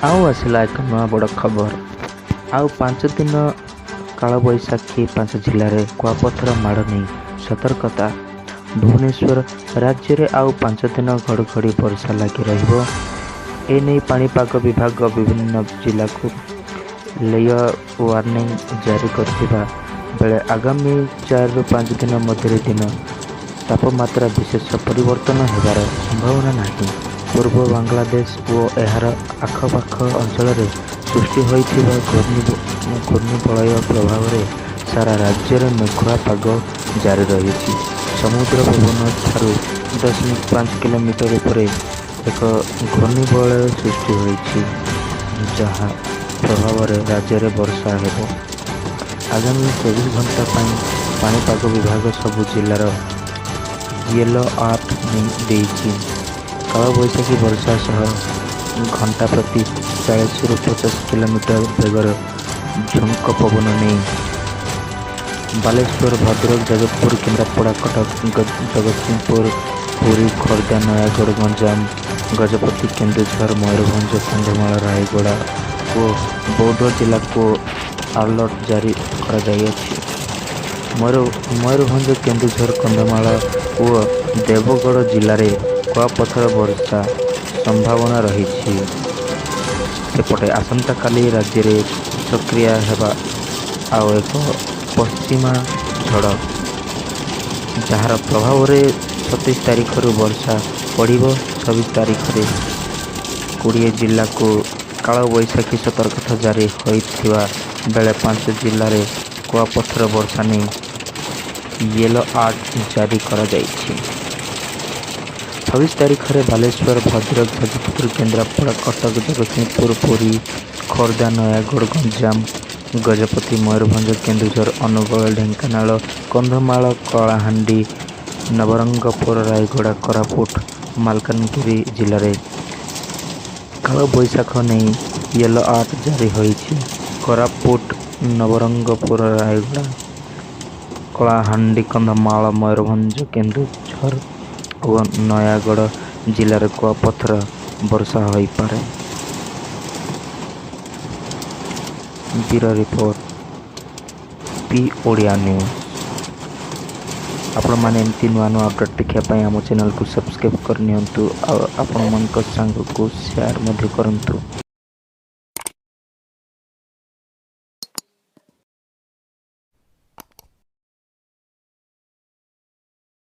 ଆଉ ଆସିଲା ଏକ ନୂଆ ବଡ଼ ଖବର। ଆଉ 5 ଦିନ କାଳବୈଶାଖୀ 5 ଜିଲ୍ଲାରେ କୁଆପଥର ମାଡ଼ ନେଇ ସତର୍କତା। ଭୁବନେଶ୍ୱର ରାଜ୍ୟରେ ଆଉ 5 ଦିନ ଘଡ଼ଘଡ଼ି ବର୍ଷା ଲାଗି ରହିବ। ଏନେଇ ପାଣିପାଗ ବିଭାଗ ବିଭିନ୍ନ ଜିଲ୍ଲାକୁ ଲେୟର ୱାର୍ଣ୍ଣିଂ ଜାରି କରିଥିବା ବେଳେ ଆଗାମୀ 4ରୁ 5 ଦିନ ମଧ୍ୟରେ ଦିନ ତାପମାତ୍ରା ବିଶେଷ ପରିବର୍ତ୍ତନ ହେବାର ସମ୍ଭାବନା ନାହିଁ। ପୂର୍ବ ବାଂଲାଦେଶ ଓ ଏହାର ଆଖପାଖ ଅଞ୍ଚଳରେ ସୃଷ୍ଟି ହୋଇଥିବା ଘୂର୍ଣ୍ଣିବଳୟ ପ୍ରଭାବରେ ସାରା ରାଜ୍ୟରେ ମେଘୁଆ ପାଗ ଜାରି ରହିଛି। ସମୁଦ୍ର ପବନ ଠାରୁ 0.5 କିଲୋମିଟର ଉପରେ ଏକ ଘୂର୍ଣ୍ଣିବଳୟ ସୃଷ୍ଟି ହୋଇଛି, ଯାହା ପ୍ରଭାବରେ ରାଜ୍ୟରେ ବର୍ଷା ହେବ। ଆଗାମୀ 24 ଘଣ୍ଟା ପାଇଁ ପାଣିପାଗ ବିଭାଗ ସବୁ ଜିଲ୍ଲାର ୟେଲୋ ଆଲର୍ଟ ଦେଇଛି। କାଳବୈଶାଖୀ ବର୍ଷା ସହ ଘଣ୍ଟା ପ୍ରତି 40ରୁ 50 କିଲୋମିଟର ବେଗର ଝୁଙ୍କ ପବନ ନେଇ ବାଲେଶ୍ୱର, ଭଦ୍ରକ, ଯାଜପୁର, କେନ୍ଦ୍ରାପଡ଼ା, କଟକ, ଜଗତସିଂହପୁର, ପୁରୀ, ଖୋର୍ଦ୍ଧା, ନୟାଗଡ଼, ଗଞ୍ଜାମ, ଗଜପତି, କେନ୍ଦୁଝର, ମୟୂରଭଞ୍ଜ, କନ୍ଧମାଳ, ରାୟଗଡ଼ା ଓ ବୌଦ୍ଧ ଜିଲ୍ଲାକୁ ଆଲର୍ଟ ଜାରି କରାଯାଇଅଛି। ମୟୂରଭଞ୍ଜ, କେନ୍ଦୁଝର, କନ୍ଧମାଳ ଓ ଦେବଗଡ଼ ଜିଲ୍ଲାରେ କୁଆପଥର ବର୍ଷା ସମ୍ଭାବନା ରହିଛି। ସେପଟେ ଆସନ୍ତାକାଲି ରାଜ୍ୟରେ ସକ୍ରିୟ ହେବ ଆଉ ଏକ ପଶ୍ଚିମା ଝଡ଼, ଯାହାର ପ୍ରଭାବରେ 27 ତାରିଖରୁ ବର୍ଷା ପଡ଼ିବ। 26 ତାରିଖରେ 20 ଜିଲ୍ଲାକୁ କାଳବୈଶାଖୀ ସତର୍କତା ଜାରି ହୋଇଥିବା ବେଳେ 5 ଜିଲ୍ଲାରେ କୁଆପଥର ବର୍ଷା ନେଇ ୟେଲୋ ଆଲର୍ଟ ଜାରି କରାଯାଇଛି। 26 ତାରିଖରେ ବାଲେଶ୍ୱର, ଭଦ୍ରକ, ଯାଜପୁର, କେନ୍ଦ୍ରାପଡ଼ା, କଟକ, ଜଗତସିଂହପୁର, ପୁରୀ, ଖୋର୍ଦ୍ଧା, ନୟାଗଡ଼, ଗଞ୍ଜାମ, ଗଜପତି, ମୟୂରଭଞ୍ଜ, କେନ୍ଦୁଝର, ଅନୁଗୁଳ, ଢେଙ୍କାନାଳ, କନ୍ଧମାଳ, କଳାହାଣ୍ଡି, ନବରଙ୍ଗପୁର, ରାୟଗଡ଼ା, କୋରାପୁଟ, ମାଲକାନଗିରି ଜିଲ୍ଲାରେ କାଳବୈଶାଖୀ ନେଇ ୟେଲୋ ଆଲର୍ଟ ଜାରି ହୋଇଛି। କୋରାପୁଟ, ନବରଙ୍ଗପୁର, ରାୟଗଡ଼ା, କଳାହାଣ୍ଡି, କନ୍ଧମାଳ, ମୟୂରଭଞ୍ଜ, କେନ୍ଦୁଝର ଓ ନୟାଗଡ଼ ଜିଲ୍ଲାରେ କୁଆପଥର ବର୍ଷା ହୋଇପାରେ। Bureau report, P Odia news. ଆପଣମାନେ ଏମିତି ନୂଆ ଅପଡେଟ୍ ଦେଖିବା ପାଇଁ ଆମ ଚ୍ୟାନେଲକୁ ସବସ୍କ୍ରାଇବ୍ କରିନିଅନ୍ତୁ ଆଉ ଆପଣମାନଙ୍କ ସାଙ୍ଗକୁ ସେୟାର ମଧ୍ୟ କରନ୍ତୁ।